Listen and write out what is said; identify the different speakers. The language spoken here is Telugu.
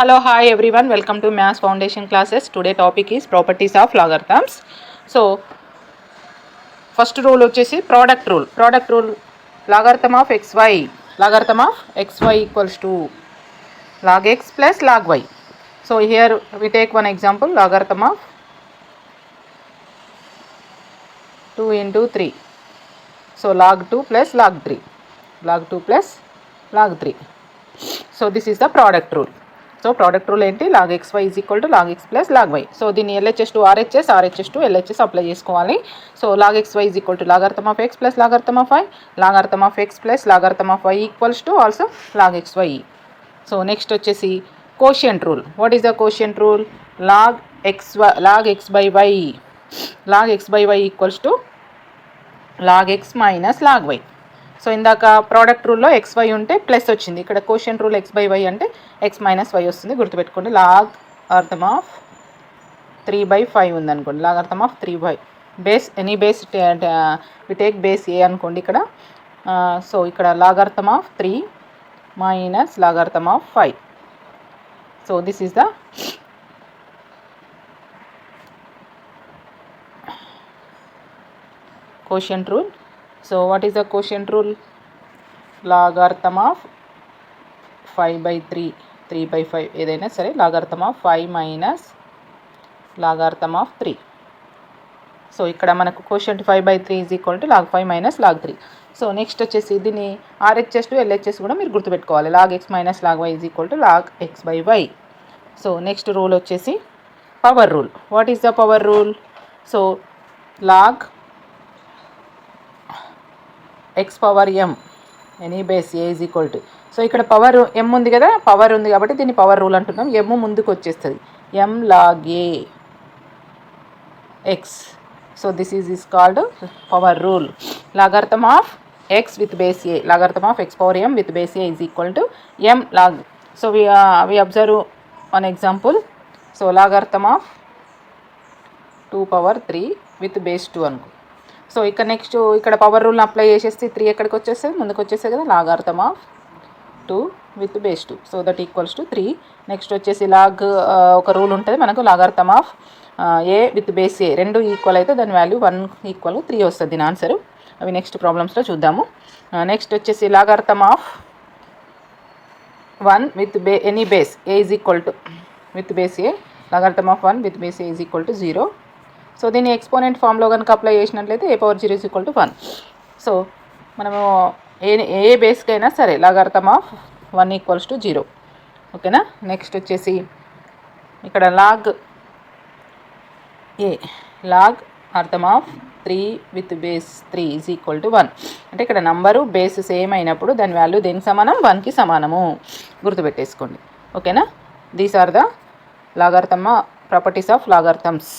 Speaker 1: Hello, hi everyone. Welcome to Maths Foundation classes. Today topic is properties of logarithms. So, first rule వచ్చేసి product rule. Product rule logarithm of xy. Logarithm of xy equals to log x plus log y. So, here we take one example. Logarithm of 2 into 3. So, log 2 plus log 3. Log 2 plus log 3. So, this is the product rule. So product rule ఏంటి log xy is equal to log x plus log y. So దీన్ని LHS to RHS, RHS to LHS apply చేసుకోవాలి. So log xy is equal to logarithm of x plus logarithm of y, logarithm of x plus logarithm of y equals to also log xy. So next వచ్చేసి quotient rule. What is the quotient rule? log x by y, log x by y equals to log x minus log y. So ఇందాక ప్రోడక్ట్ రూల్లో XY ఉంటే ప్లస్ వచ్చింది, ఇక్కడ quotient rule x by y అంటే x మైనస్ y వస్తుంది. గుర్తుపెట్టుకోండి. లాగర్థమ్ ఆఫ్ 3/5 ఉందనుకోండి, logarithm of 3 base any base we take base A అనుకోండి ఇక్కడ. సో ఇక్కడ logarithm of 3 minus logarithm of 5. So this is the quotient rule. So what is the quotient rule? Logarithm of 5/3, 3/5 ఏదైనా సరే logarithm of 5 minus logarithm of 3. So ఇక్కడ మనకు quotient 5/3 is equal to log 5 minus log 3. So next వచ్చేసి దీన్ని RHS టు LHS కూడా మీరు గుర్తుపెట్టుకోవాలి. log x minus log y is equal to log x by y. So next rule వచ్చేసి power rule. What is the power rule? So log x power m any base A is equal to, so ఇక్కడ పవర్ m ఉంది కదా, పవర్ ఉంది కాబట్టి దీన్ని పవర్ రూల్ అంటున్నాం. m ముందుకు వచ్చేస్తుంది, m log a x. So this is called power rule. Logarithm of x with base a, logarithm of x power m with base a is equal to m log. So we observe one example. So logarithm of 2 power 3 with base 2 అనుకో. సో ఇక్కడ నెక్స్ట్ ఇక్కడ పవర్ రూల్ని అప్లై చేసేస్తే 3 ఎక్కడికి వచ్చేస్తుంది, ముందుకు వచ్చేస్తుంది కదా, logarithm of 2 with base 2. So that equals to 3. Next వచ్చేసి లాగ్ ఒక రూల్ ఉంటుంది మనకు, logarithm of A with base A రెండు ఈక్వల్ అయితే దాని వాల్యూ 1 ఈక్వల్ 3 వస్తుంది దీని ఆన్సరు. అవి నెక్స్ట్ ప్రాబ్లమ్స్లో చూద్దాము. నెక్స్ట్ వచ్చేసి logarithm of 1 with any base A is equal to with base A, logarithm of 1 with base A is equal to 0. So దీన్ని ఎక్స్పోనెంట్ ఫామ్లో కనుక అప్లై చేసినట్లయితే A power 0 is equal to 1. So మనము ఏ బేస్కైనా సరే లాగర్థమ్ ఆఫ్ 1 ఈక్వల్స్ టు 0. ఓకేనా. నెక్స్ట్ వచ్చేసి ఇక్కడ log A, logarithm of 3 with base 3 is equal to 1. అంటే ఇక్కడ నంబరు బేస్ సేమ్ అయినప్పుడు దాని వాల్యూ దేనికి సమానం? 1కి సమానము. గుర్తుపెట్టేసుకోండి. ఓకేనా. These are the logarithm properties of logarithms.